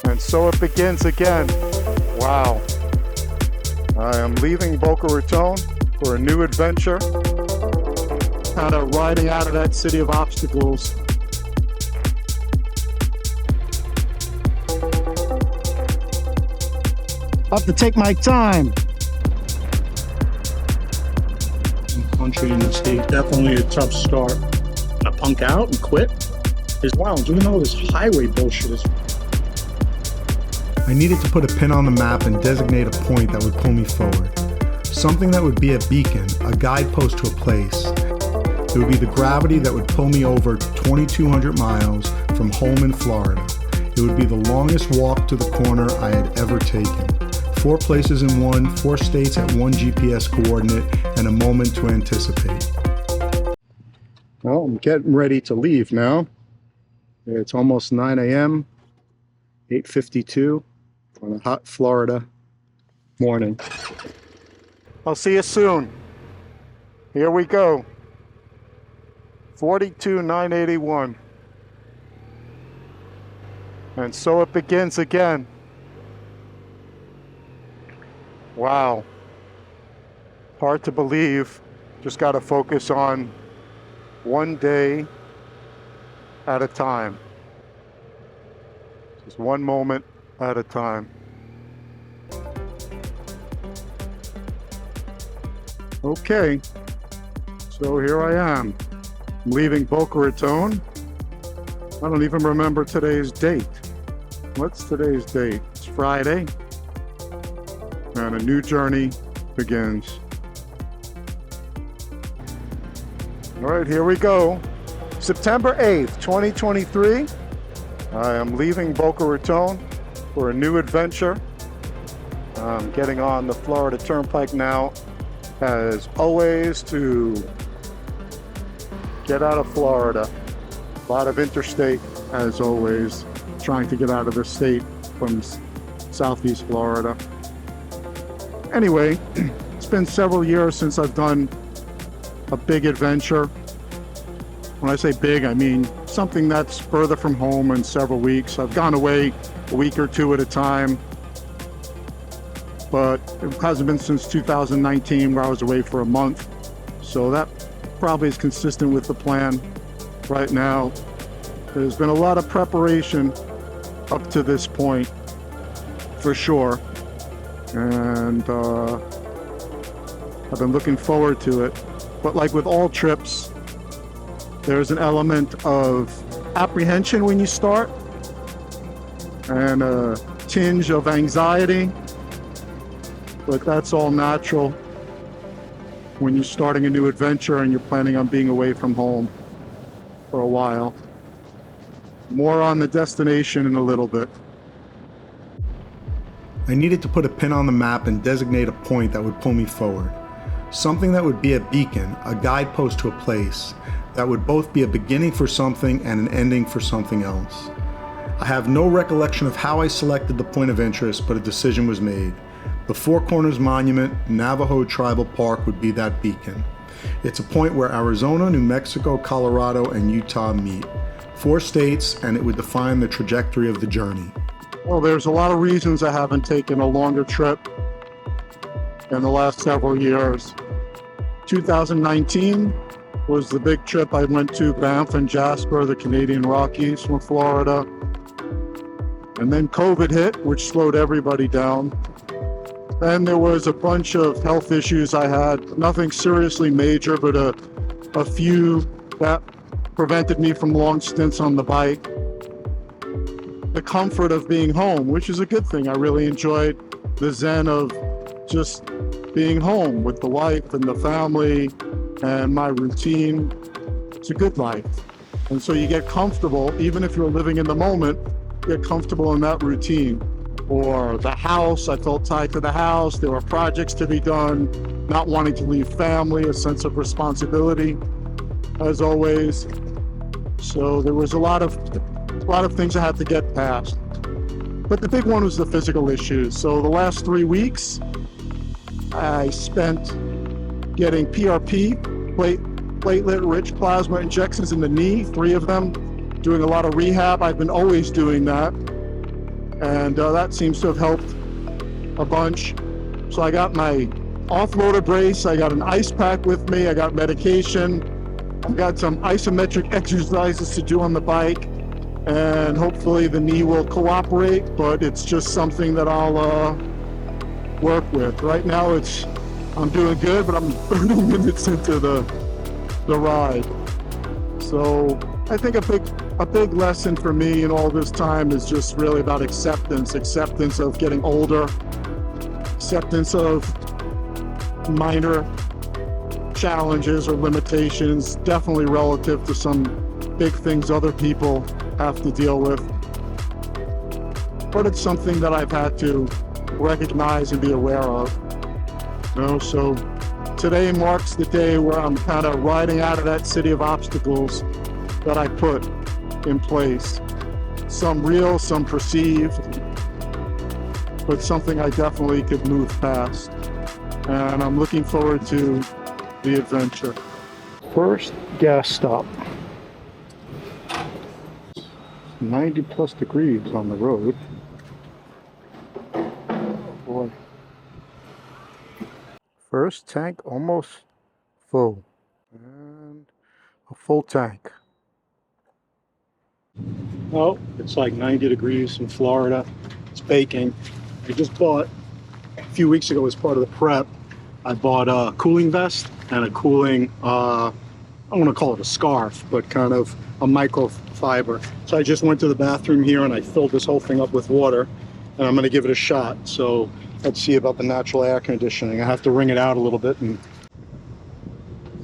And so it begins again. Wow. I am leaving Boca Raton for a new adventure. Kind of riding out of that city of obstacles. I have to take my time. Country in the state, definitely a tough start. I punk out and quit is wild, even though this highway bullshit is. I needed to put a pin on the map and designate a point that would pull me forward. Something that would be a beacon, a guidepost to a place. It would be the gravity that would pull me over 2,200 miles from home in Florida. It would be the longest walk to the corner I had ever taken. 4 places in one, 4 states at one GPS coordinate, and a moment to anticipate. Well, I'm getting ready to leave now. It's almost 9 a.m., 8:52 on a hot Florida morning. I'll see you soon. Here we go. 42,981. And so it begins again. Wow. Hard to believe. Just got to focus on one day at a time. Just one moment at a time. Okay. So here I am. I'm leaving Boca Raton. I don't even remember today's date. What's today's date? It's Friday. And a new journey begins. All right, here we go. September 8th, 2023. I am leaving Boca Raton for a new adventure. I'm getting on the Florida Turnpike now, as always, to get out of Florida. A lot of interstate, as always, trying to get out of the state from Southeast Florida. Anyway, it's been several years since I've done a big adventure. When I say big, I mean something that's further from home in several weeks. I've gone away a week or two at a time, but it hasn't been since 2019 where I was away for a month. So that probably is consistent with the plan right now. There's been a lot of preparation up to this point, for sure. And I've been looking forward to it. But like with all trips, there's an element of apprehension when you start and a tinge of anxiety, but that's all natural when you're starting a new adventure and you're planning on being away from home for a while. More on the destination in a little bit. I needed to put a pin on the map and designate a point that would pull me forward. Something that would be a beacon, a guidepost to a place, that would both be a beginning for something and an ending for something else. I have no recollection of how I selected the point of interest, but a decision was made. The Four Corners Monument, Navajo Tribal Park, would be that beacon. It's a point where Arizona, New Mexico, Colorado, and Utah meet. 4 states, and it would define the trajectory of the journey. Well, there's a lot of reasons I haven't taken a longer trip in the last several years. 2019 was the big trip I went to, Banff and Jasper, the Canadian Rockies from Florida. And then COVID hit, which slowed everybody down. Then there was a bunch of health issues I had, nothing seriously major, but a few that prevented me from long stints on the bike. The comfort of being home, which is a good thing. I really enjoyed the zen of just being home with the wife and the family and my routine. It's a good life. And so you get comfortable, even if you're living in the moment, get comfortable in that routine. Or the house, I felt tied to the house. There were projects to be done, not wanting to leave family, a sense of responsibility, as always. So there was a lot of things I had to get past. But the big one was the physical issues. So the last 3 weeks, I spent getting PRP, platelet-rich plasma injections in the knee, 3 of them, doing a lot of rehab. I've been always doing that. and that seems to have helped a bunch. So I got my offloader brace, I got an ice pack with me, I got medication, I got some isometric exercises to do on the bike, and hopefully the knee will cooperate, but it's just something that I'll work with. Right now I'm doing good, but I'm 30 minutes into the ride. So I think a big lesson for me in all this time is just really about acceptance of getting older, acceptance of minor challenges or limitations, definitely relative to some big things other people have to deal with. But it's something that I've had to recognize and be aware of. So today marks the day where I'm kind of riding out of that city of obstacles that I put in place. Some real, some perceived, but something I definitely could move past. And I'm looking forward to the adventure. First gas stop. 90 plus degrees on the road. Oh boy. First tank almost full. And a full tank. Oh, it's like 90 degrees in Florida. It's baking. I just bought, a few weeks ago as part of the prep, I bought a cooling vest and a cooling, I don't want to call it a scarf, but kind of a microfiber. So I just went to the bathroom here and I filled this whole thing up with water, and I'm going to give it a shot. So let's see about the natural air conditioning. I have to wring it out a little bit, and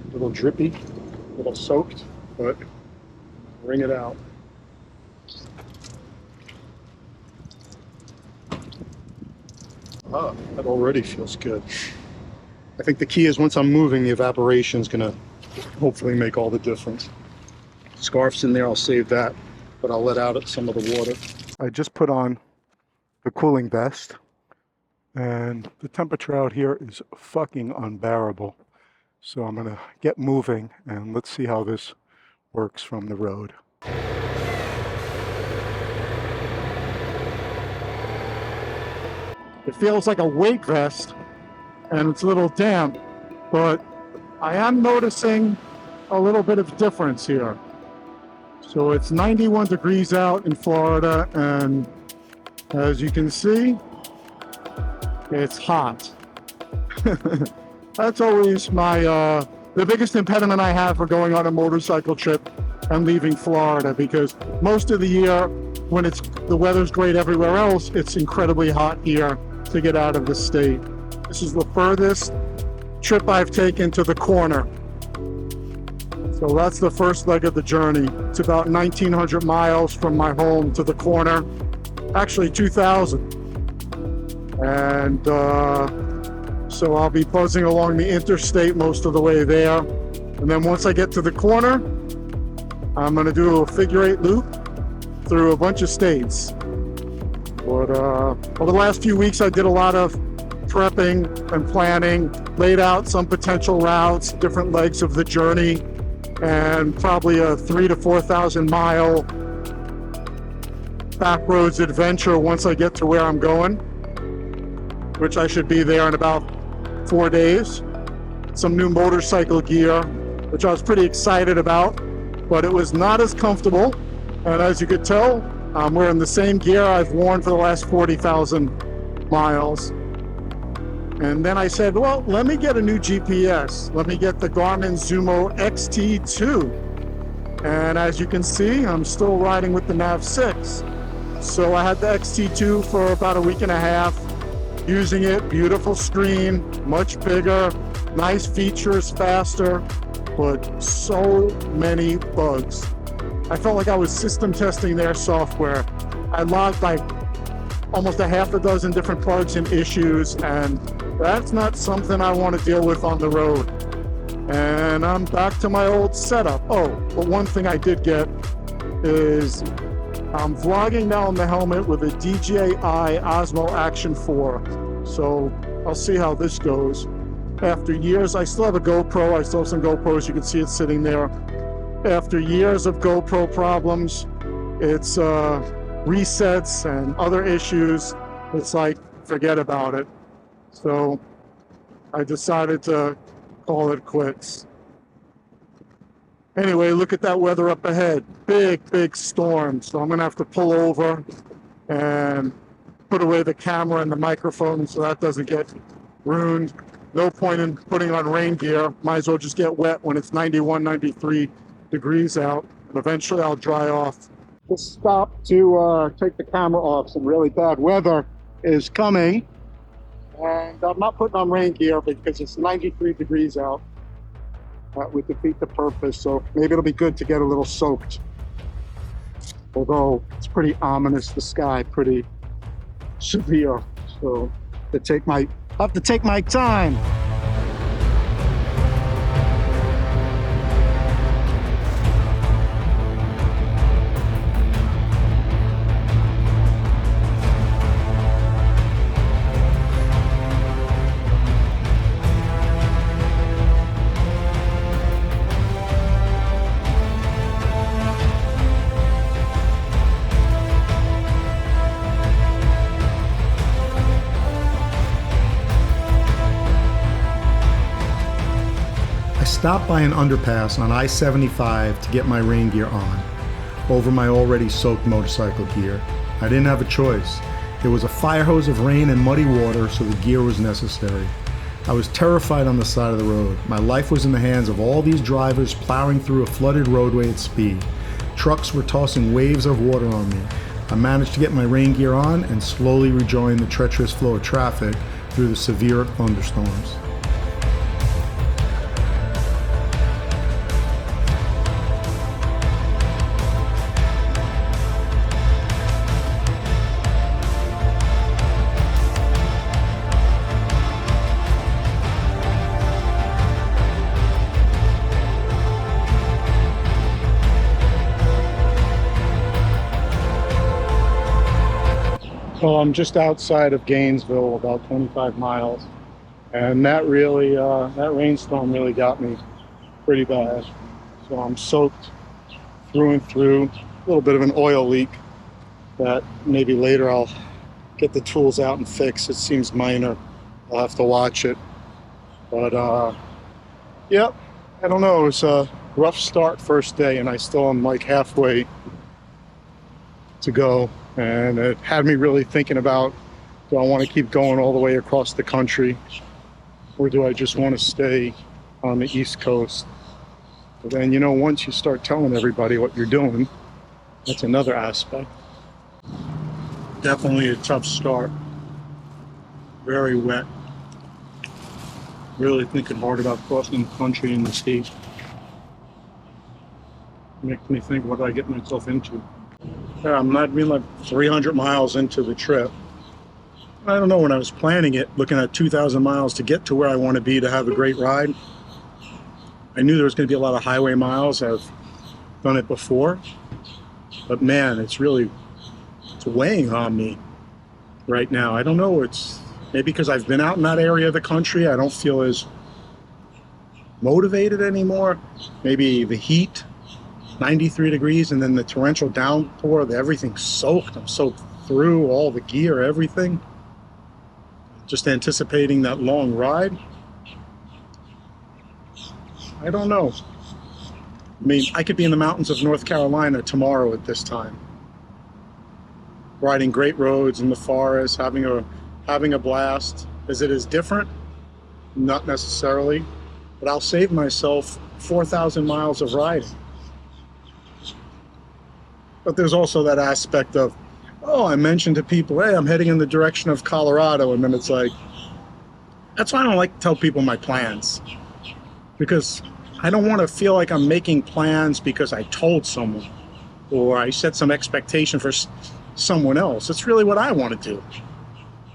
a little drippy, a little soaked, but wring it out. Ah, that already feels good. I think the key is once I'm moving, the evaporation is going to hopefully make all the difference. Scarf's in there, I'll save that, but I'll let out some of the water. I just put on the cooling vest, and the temperature out here is fucking unbearable. So I'm going to get moving, and let's see how this works from the road. It feels like a weight vest, and it's a little damp, but I am noticing a little bit of difference here. So it's 91 degrees out in Florida, and as you can see, it's hot. That's always the biggest impediment I have for going on a motorcycle trip and leaving Florida, because most of the year, when the weather's great everywhere else, it's incredibly hot here to get out of the state. This is the furthest trip I've taken to the corner. So that's the first leg of the journey. It's about 1,900 miles from my home to the corner. Actually 2,000. And so I'll be buzzing along the interstate most of the way there. And then once I get to the corner, I'm gonna do a figure-8 loop through a bunch of states. But over the last few weeks, I did a lot of prepping and planning, laid out some potential routes, different legs of the journey, and probably a 3,000 to 4,000 mile backroads adventure once I get to where I'm going, which I should be there in about 4 days. Some new motorcycle gear, which I was pretty excited about, but it was not as comfortable. And as you could tell, I'm wearing the same gear I've worn for the last 40,000 miles. And then I said, well, let me get a new GPS. Let me get the Garmin Zumo XT2. And as you can see, I'm still riding with the Nav 6. So I had the XT2 for about a week and a half, using it, beautiful screen, much bigger, nice features, faster, but so many bugs. I felt like I was system testing their software. I logged like almost a half a dozen different bugs and issues, and that's not something I want to deal with on the road. And I'm back to my old setup. Oh, but one thing I did get is I'm vlogging now on the helmet with a DJI Osmo Action 4. So I'll see how this goes. After years, I still have a GoPro. I still have some GoPros. You can see it sitting there. After years of GoPro problems, it's resets and other issues, it's like, forget about it. So I decided to call it quits. Anyway, look at that weather up ahead. Big storm. So I'm gonna have to pull over and put away the camera and the microphone so that doesn't get ruined. No point in putting on rain gear. Might as well just get wet when it's 91, 93 degrees out. Eventually I'll dry off. Just stop to take the camera off. Some really bad weather is coming. And I'm not putting on rain gear because it's 93 degrees out. That would defeat the purpose. So maybe it'll be good to get a little soaked. Although it's pretty ominous, the sky pretty severe. So I have to take my time. Stopped by an underpass on I-75 to get my rain gear on, over my already soaked motorcycle gear. I didn't have a choice. It was a fire hose of rain and muddy water, so the gear was necessary. I was terrified on the side of the road. My life was in the hands of all these drivers plowing through a flooded roadway at speed. Trucks were tossing waves of water on me. I managed to get my rain gear on and slowly rejoin the treacherous flow of traffic through the severe thunderstorms. So I'm just outside of Gainesville, about 25 miles, and that rainstorm really got me pretty bad. So I'm soaked through and through. A little bit of an oil leak that maybe later I'll get the tools out and fix. It seems minor. I'll have to watch it. But yep, I don't know. It was a rough start first day, and I still am like halfway to go. And it had me really thinking about, do I want to keep going all the way across the country, or do I just want to stay on the East Coast? But then, you know, once you start telling everybody what you're doing, that's another aspect. Definitely a tough start. Very wet. Really thinking hard about crossing the country in this heat. Makes me think, what do I get myself into? Yeah, I'm not being like 300 miles into the trip. I don't know, when I was planning it, looking at 2,000 miles to get to where I want to be to have a great ride, I knew there was going to be a lot of highway miles. I've done it before. But man, it's weighing on me right now. I don't know, it's maybe because I've been out in that area of the country, I don't feel as motivated anymore. Maybe the heat. 93 degrees, and then the torrential downpour, everything's soaked. I'm soaked through, all the gear, everything. Just anticipating that long ride. I don't know. I mean, I could be in the mountains of North Carolina tomorrow at this time. Riding great roads in the forest, having a blast. Is it as different? Not necessarily. But I'll save myself 4,000 miles of riding. But there's also that aspect of, oh, I mentioned to people, hey, I'm heading in the direction of Colorado. And then it's like, that's why I don't like to tell people my plans. Because I don't want to feel like I'm making plans because I told someone or I set some expectation for someone else. It's really what I want to do.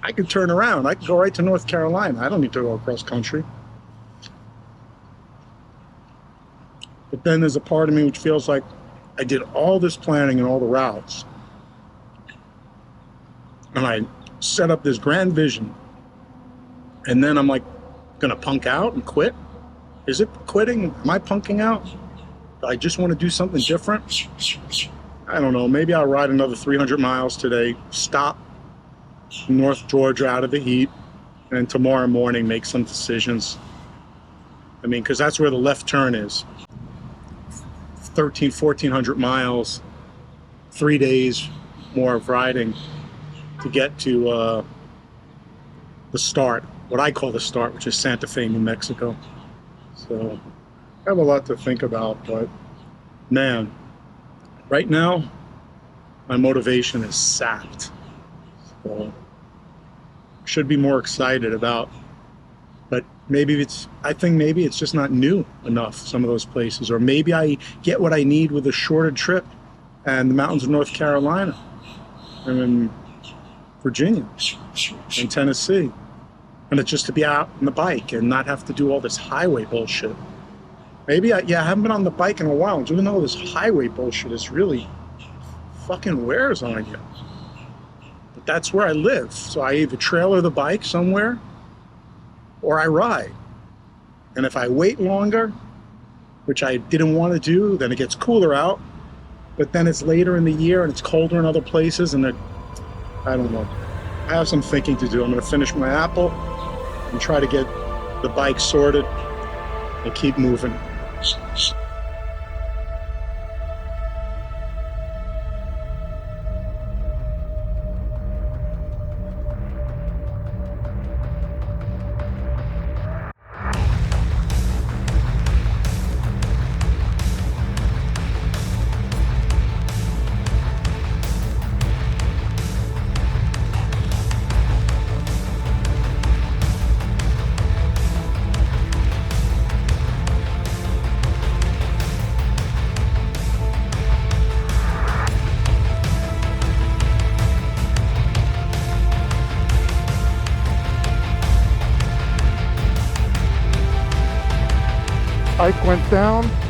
I could turn around. I could go right to North Carolina. I don't need to go across country. But then there's a part of me which feels like I did all this planning and all the routes, and I set up this grand vision, and then I'm like, gonna punk out and quit? Is it quitting? Am I punking out? Do I just want to do something different? I don't know, maybe I'll ride another 300 miles today, stop North Georgia out of the heat, and tomorrow morning make some decisions. I mean, because that's where the left turn is. 1,400 miles, 3 days more of riding to get to the start, what I call the start, which is Santa Fe, New Mexico. So I have a lot to think about, but man, right now my motivation is sapped. So should be more excited about, but I think maybe it's just not new enough, some of those places, or maybe I get what I need with a shorter trip and the mountains of North Carolina and in Virginia and Tennessee. And it's just to be out on the bike and not have to do all this highway bullshit. Maybe I haven't been on the bike in a while, and doing all this highway bullshit is really fucking wears on you. But that's where I live. So I either trailer the bike somewhere or I ride. And if I wait longer, which I didn't want to do, then it gets cooler out. But then it's later in the year and it's colder in other places, and I don't know. I have some thinking to do. I'm going to finish my apple and try to get the bike sorted and keep moving. Ike went down.